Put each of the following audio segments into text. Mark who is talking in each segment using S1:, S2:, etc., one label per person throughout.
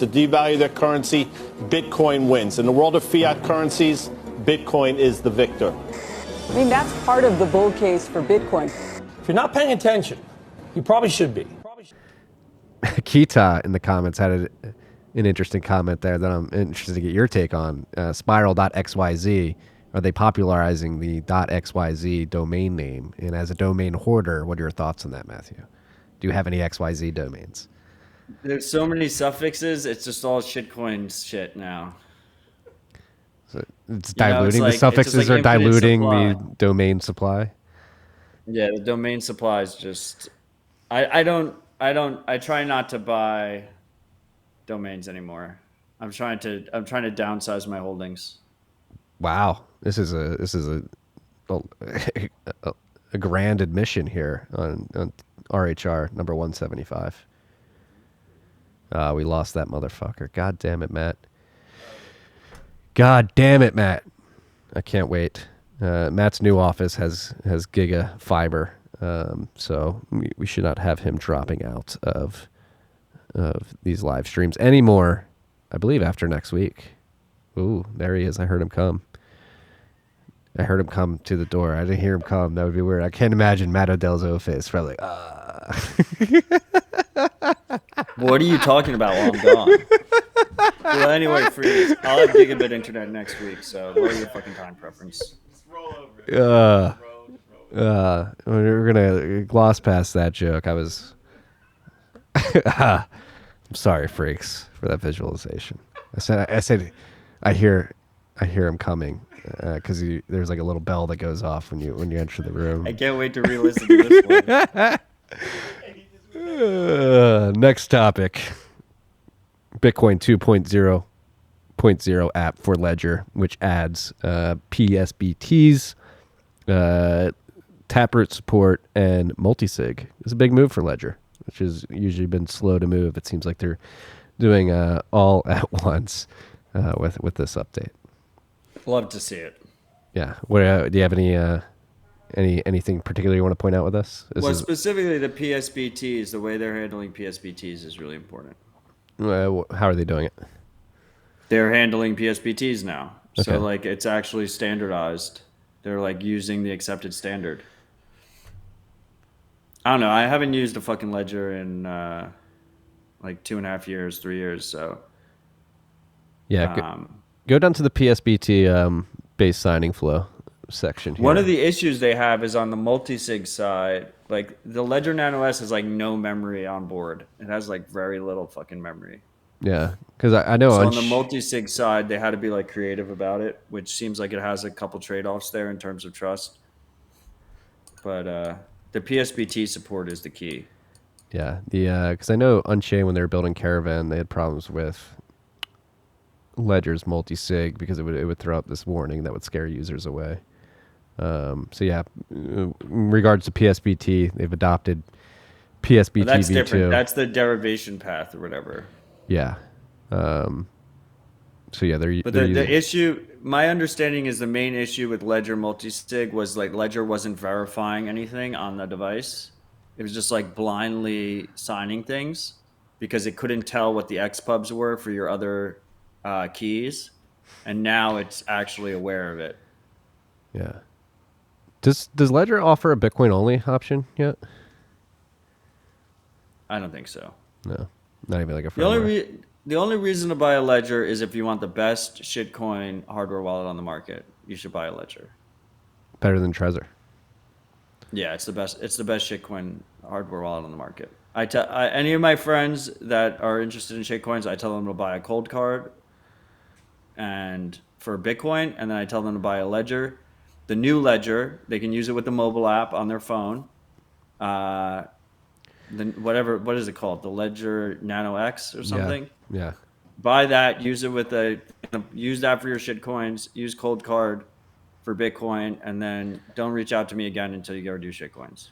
S1: to devalue their currency, Bitcoin wins. In the world of fiat currencies, Bitcoin is the victor.
S2: I mean, that's part of the bull case for Bitcoin.
S3: If you're not paying attention, you probably should be.
S4: Kita in the comments had an interesting comment there that I'm interested to get your take on. Spiral.xyz, are they popularizing the .xyz domain name? And as a domain hoarder, what are your thoughts on that, Matthew? Do you have any XYZ domains?
S5: There's so many suffixes, it's just all shitcoin shit now.
S4: So it's diluting,
S5: like,
S4: the suffixes are diluting the domain supply.
S5: Yeah, the domain supply is just I try not to buy domains anymore. I'm trying to downsize my holdings.
S4: Wow. This is a grand admission here on RHR number 175. We lost that motherfucker. God damn it, Matt. God damn it, Matt. I can't wait. Matt's new office has giga fiber, so we should not have him dropping out of these live streams anymore, I believe after next week. Ooh, there he is. I heard him come. I heard him come to the door. I didn't hear him come. That would be weird. I can't imagine Matt Odelzo face. Probably
S5: What are you talking about while I'm gone? Well, anyway, Freeze, I'll have gigabit internet next week, so what are your fucking time preference?
S6: Just roll over it.
S4: We're gonna gloss past that joke. I'm sorry, freaks, for that visualization. I said, I hear him coming because there's like a little bell that goes off when you enter the room.
S5: I can't wait to re-listen to this one.
S4: Next topic. Bitcoin 2.0 app for Ledger, which adds PSBTs, Taproot support, and multisig. It's a big move for Ledger, which has usually been slow to move. It seems like they're doing all at once with this update.
S5: Love to see it.
S4: Yeah. What do you have anything particular you want to point out with this?
S5: Specifically the PSBTs, the way they're handling PSBTs is really important.
S4: How are they doing it?
S5: They're handling PSBTs now.
S4: Okay.
S5: So like it's actually standardized. They're like using the accepted standard. I don't know. I haven't used a fucking ledger in like 2.5 years, 3 years. So
S4: yeah, go down to the PSBT base signing flow section here.
S5: One of the issues they have is on the multisig side. Like the Ledger Nano S has like no memory on board. It has like very little fucking memory.
S4: Yeah, because I know
S5: so on the multi-sig side, they had to be like creative about it, which seems like it has a couple trade-offs there in terms of trust. But the PSBT support is the key.
S4: Yeah, because I know Unchained, when they were building Caravan, they had problems with Ledger's multi-sig because it would throw up this warning that would scare users away. So yeah, in regards to PSBT, they've adopted PSBT
S5: that's
S4: v2.
S5: Different. That's the derivation path or whatever.
S4: Yeah. So yeah,
S5: the issue, my understanding is the main issue with Ledger multisig was like Ledger wasn't verifying anything on the device. It was just like blindly signing things because it couldn't tell what the XPubs were for your other keys, and now it's actually aware of it.
S4: Yeah. Does Ledger offer a Bitcoin only option yet?
S5: I don't think so.
S4: No, not even like a firmware.
S5: The only reason to buy a Ledger is if you want the best shitcoin hardware wallet on the market. You should buy a Ledger.
S4: Better than Trezor.
S5: Yeah, it's the best. It's the best shitcoin hardware wallet on the market. Any of my friends that are interested in shitcoins, I tell them to buy a cold card, and for Bitcoin, and then I tell them to buy a Ledger. The new Ledger, they can use it with the mobile app on their phone. What is it called? The Ledger Nano X or something?
S4: Yeah.
S5: Buy that, use it use that for your shit coins, use cold card for Bitcoin, and then don't reach out to me again until you go do shit coins.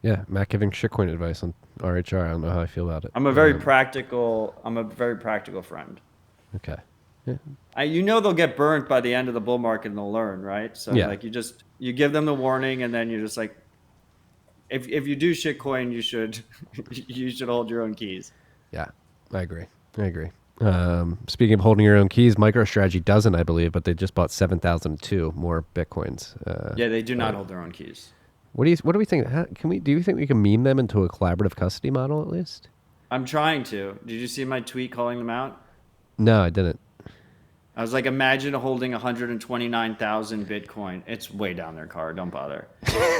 S4: Yeah, Matt giving shitcoin advice on RHR. I don't know how I feel about it.
S5: I'm a very practical friend.
S4: Okay. Yeah.
S5: They'll get burnt by the end of the bull market and they'll learn, right? So like you give them the warning, and then you're just like, if you do shitcoin, you should hold your own keys.
S4: Yeah, I agree. Speaking of holding your own keys, MicroStrategy doesn't, I believe, but they just bought 7,002 more Bitcoins.
S5: Yeah, they do not hold their own keys.
S4: What do we think? Do you think we can meme them into a collaborative custody model at least?
S5: I'm trying to. Did you see my tweet calling them out?
S4: No, I didn't.
S5: I was like, imagine holding 129,000 Bitcoin. It's way down their car. Don't bother.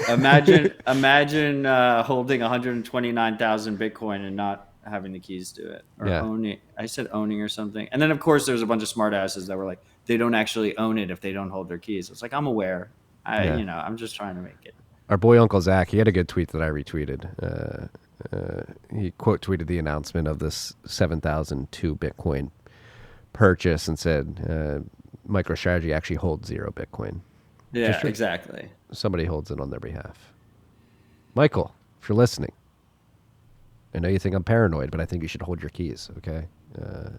S5: Imagine holding 129,000 Bitcoin and not having the keys to it, or owning. I said owning or something. And then of course there's a bunch of smartasses that were like, they don't actually own it if they don't hold their keys. It's like, I'm aware. I'm just trying to make it.
S4: Our boy Uncle Zach, he had a good tweet that I retweeted. He quote tweeted the announcement of this 7,002 Bitcoin purchase and said MicroStrategy actually holds 0 Bitcoin.
S5: Yeah, exactly.
S4: Somebody holds it on their behalf. Michael, if you're listening, I know you think I'm paranoid, but I think you should hold your keys, okay?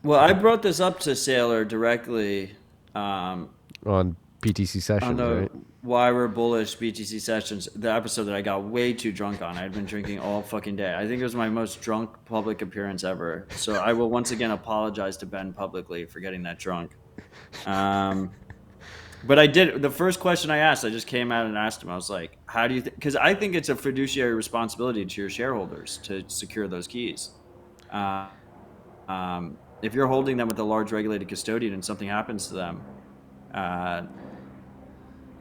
S5: Well, I brought this up to Saylor directly.
S4: On PTC sessions, right?
S5: Why we're bullish BTC sessions, the episode that I got way too drunk on. I had been drinking all fucking day. I think it was my most drunk public appearance ever. So I will once again apologize to Ben publicly for getting that drunk. But I did. The first question I asked, I just came out and asked him. I was like, how do you think? Because I think it's a fiduciary responsibility to your shareholders to secure those keys. If you're holding them with a large regulated custodian and something happens to them,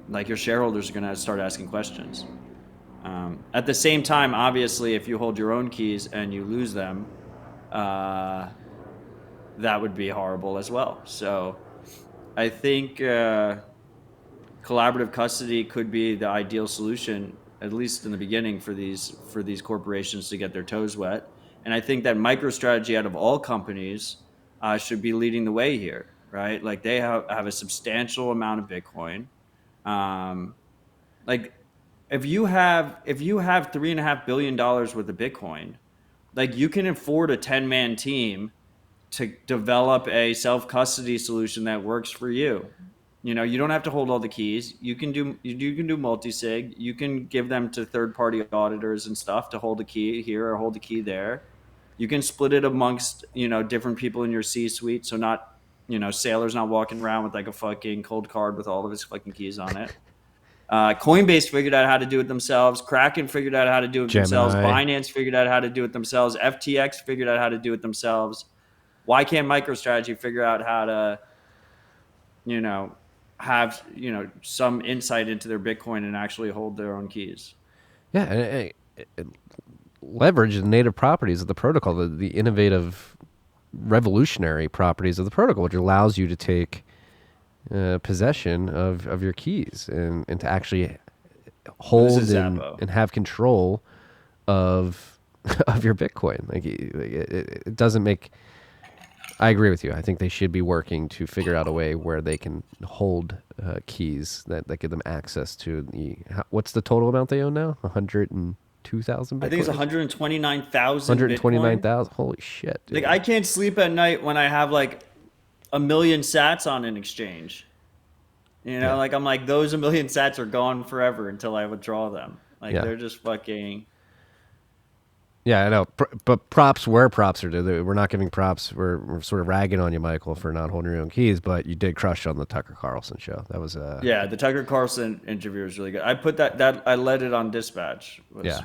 S5: like your shareholders are going to start asking questions. At the same time, obviously, if you hold your own keys and you lose them, that would be horrible as well. So I think collaborative custody could be the ideal solution, at least in the beginning, for these corporations to get their toes wet. And I think that MicroStrategy, out of all companies, should be leading the way here, right? Like they have a substantial amount of Bitcoin. Like if you have $3.5 billion worth of Bitcoin, like you can afford a 10-man team to develop a self-custody solution that works for you. You know, you don't have to hold all the keys. You can do multi-sig. You can give them to third-party auditors and stuff to hold a key here or hold a key there. You can split it amongst, different people in your C-suite. So not, Sailor's not walking around with like a fucking cold card with all of his fucking keys on it. Coinbase figured out how to do it themselves. Kraken figured out how to do it themselves. Binance figured out how to do it themselves. FTX figured out how to do it themselves. Why can't MicroStrategy figure out how to, have, some insight into their Bitcoin and actually hold their own keys?
S4: Yeah, and leverage the native properties of the protocol, the innovative, revolutionary properties of the protocol, which allows you to take possession of your keys and to actually hold and have control of your Bitcoin. Like it doesn't make. I agree with you. I think they should be working to figure out a way where they can hold keys that give them access to what's the total amount they own now? 102,000 Bitcoin?
S5: I think it's 129,000
S4: 129,000? Holy shit. Dude.
S5: Like I can't sleep at night when I have like 1 million sats on an exchange. Like I'm like, those 1 million sats are gone forever until I withdraw them. Like they're just fucking...
S4: Yeah, I know. But props where props are due. We're not giving props. We're sort of ragging on you, Michael, for not holding your own keys, but you did crush on the Tucker Carlson show. That was
S5: yeah, the Tucker Carlson interview was really good. I put that I led it on Dispatch. This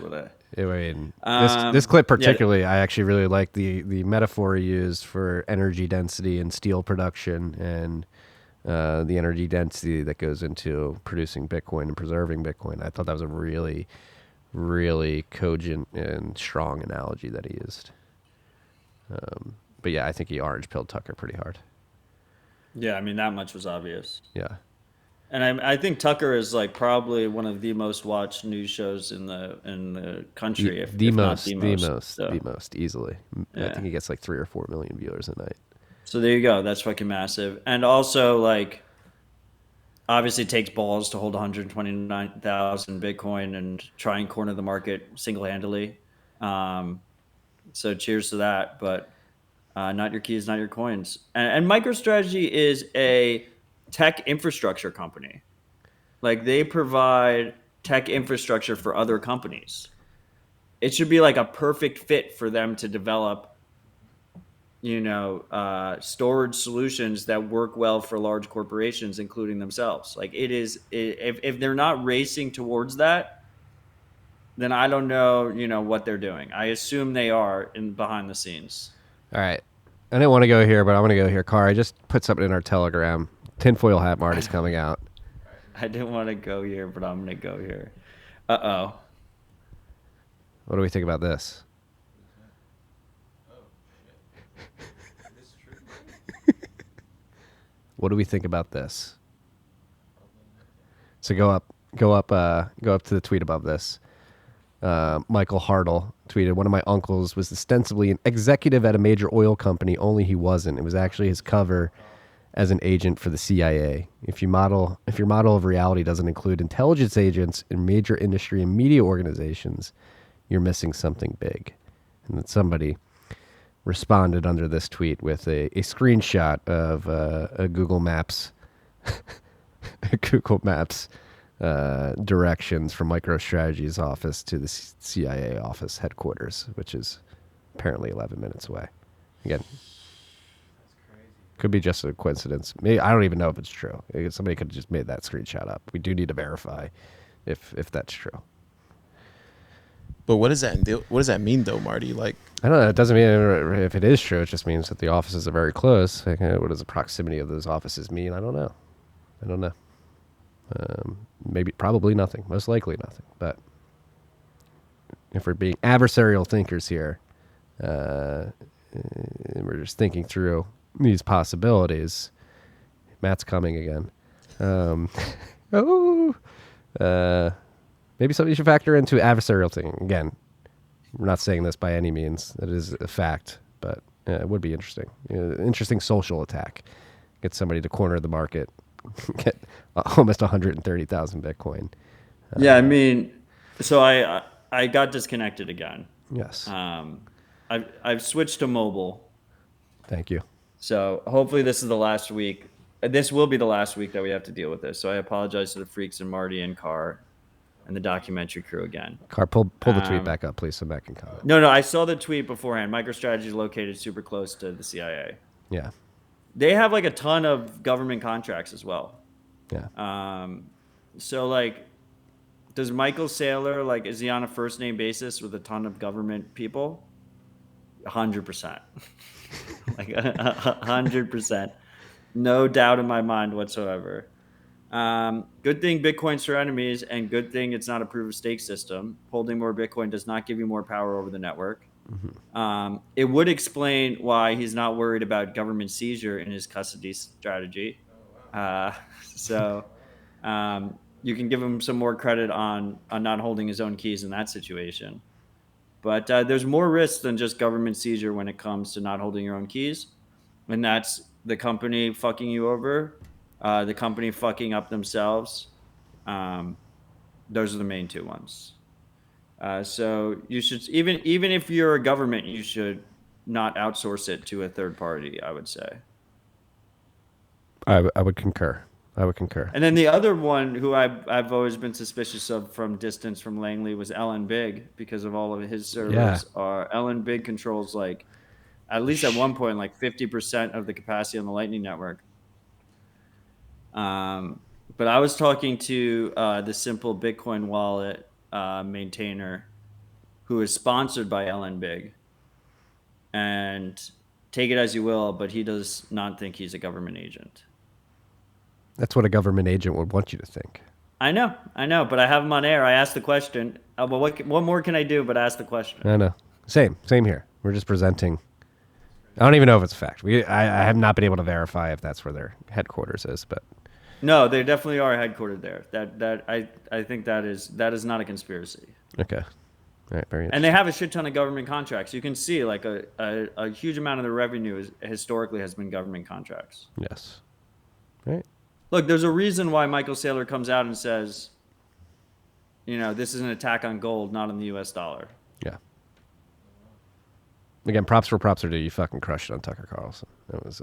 S4: clip particularly, I actually really like the metaphor he used for energy density and steel production and the energy density that goes into producing Bitcoin and preserving Bitcoin. I thought that was a really, really cogent and strong analogy that he used. But yeah, I think he orange pilled Tucker pretty hard.
S5: Yeah, I mean that much was obvious.
S4: Yeah,
S5: and I think Tucker is like probably one of the most watched news shows in the country.
S4: The most easily. Yeah. I think he gets like 3 or 4 million viewers a night.
S5: So there you go. That's fucking massive. And also like, obviously it takes balls to hold 129,000 Bitcoin and try and corner the market single-handedly. So cheers to that, but not your keys, not your coins. And MicroStrategy is a tech infrastructure company. Like they provide tech infrastructure for other companies. It should be like a perfect fit for them to develop storage solutions that work well for large corporations, including themselves. Like if they're not racing towards that, then I don't know, what they're doing. I assume they are behind the scenes.
S4: All right. I didn't want to go here, but I'm going to go here. Car, I just put something in our Telegram. Tinfoil hat Marty's coming out.
S5: I didn't want to go here, but I'm going to go here. Uh-oh.
S4: What do we think about this? What do we think about this? So go up to the tweet above this. Michael Hartle tweeted, "One of my uncles was ostensibly an executive at a major oil company, only he wasn't. It was actually his cover as an agent for the CIA. If your model of reality doesn't include intelligence agents in major industry and media organizations, you're missing something big." And then somebody responded under this tweet with a screenshot of a Google Maps directions from MicroStrategy's office to the CIA office headquarters, which is apparently 11 minutes away. Again, could be just a coincidence. Maybe, I don't even know if it's true. Somebody could have just made that screenshot up. We do need to verify if that's true.
S7: But what does that mean, though, Marty? Like,
S4: I don't know. It doesn't mean if it is true. It just means that the offices are very close. Like, what does the proximity of those offices mean? I don't know. Probably nothing. Most likely nothing. But if we're being adversarial thinkers here, and we're just thinking through these possibilities. Matt's coming again. Maybe something you should factor into adversarial thinking. Again, we're not saying this by any means. It is a fact, but it would be interesting. Interesting social attack. Get somebody to corner the market. Get almost 130,000 Bitcoin.
S5: Yeah, I mean, so I got disconnected again.
S4: Yes.
S5: I've switched to mobile.
S4: Thank you.
S5: So hopefully this is the last week. This will be the last week that we have to deal with this. So I apologize to the freaks and Marty and Carr and the documentary crew again.
S4: Carr, pull the tweet back up, please, so Matt can comment.
S5: No, I saw the tweet beforehand. MicroStrategy is located super close to the CIA.
S4: Yeah.
S5: They have like a ton of government contracts as well.
S4: Yeah.
S5: So like, does Michael Saylor, like, is he on a first name basis with a ton of government people? 100%. Like 100%. No doubt in my mind whatsoever. Good thing Bitcoin's for enemies, and good thing it's not a proof of stake system. Holding more Bitcoin does not give you more power over the network. Mm-hmm. It would explain why he's not worried about government seizure in his custody strategy. So you can give him some more credit on not holding his own keys in that situation. But there's more risk than just government seizure when it comes to not holding your own keys. And that's the company fucking you over, the company fucking up themselves. Those are the main two ones. So you should, even if you're a government, you should not outsource it to a third party, I would say.
S4: I would concur.
S5: And then the other one who I've always been suspicious of from distance from Langley was Ellen Big, because of all of his servers.
S4: Yeah.
S5: Ellen Big controls, like, at least at one point, like 50% of the capacity on the Lightning Network. But I was talking to the Simple Bitcoin Wallet maintainer who is sponsored by Ellen Big. And take it as you will, but he does not think he's a government agent.
S4: That's what a government agent would want you to think.
S5: I know, but I have him on air. I asked the question. But what more can I do but ask the question?
S4: I know. Same here. We're just presenting. I don't even know if it's a fact. I have not been able to verify if that's where their headquarters is, but
S5: no, they definitely are headquartered there. I think that is not a conspiracy.
S4: Okay. All right, very interesting.
S5: And they have a shit ton of government contracts. You can see like a huge amount of the revenue historically has been government contracts.
S4: Yes. Right.
S5: Look, there's a reason why Michael Saylor comes out and says, this is an attack on gold, not on the U.S. dollar.
S4: Yeah. Again, props for props are due. You fucking crushed it on Tucker Carlson. That was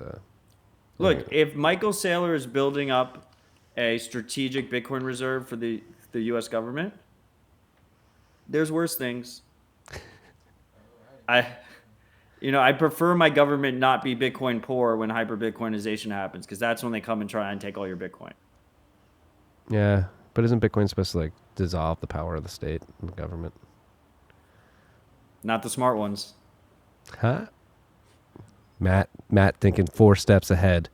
S5: Look, if Michael Saylor is building up a strategic Bitcoin reserve for the U.S. government, there's worse things. You know, I prefer my government not be Bitcoin poor when hyper Bitcoinization happens, because that's when they come and try and take all your Bitcoin.
S4: Yeah, but isn't Bitcoin supposed to like dissolve the power of the state and the government?
S5: Not the smart ones.
S4: Huh? Matt thinking 4 steps ahead.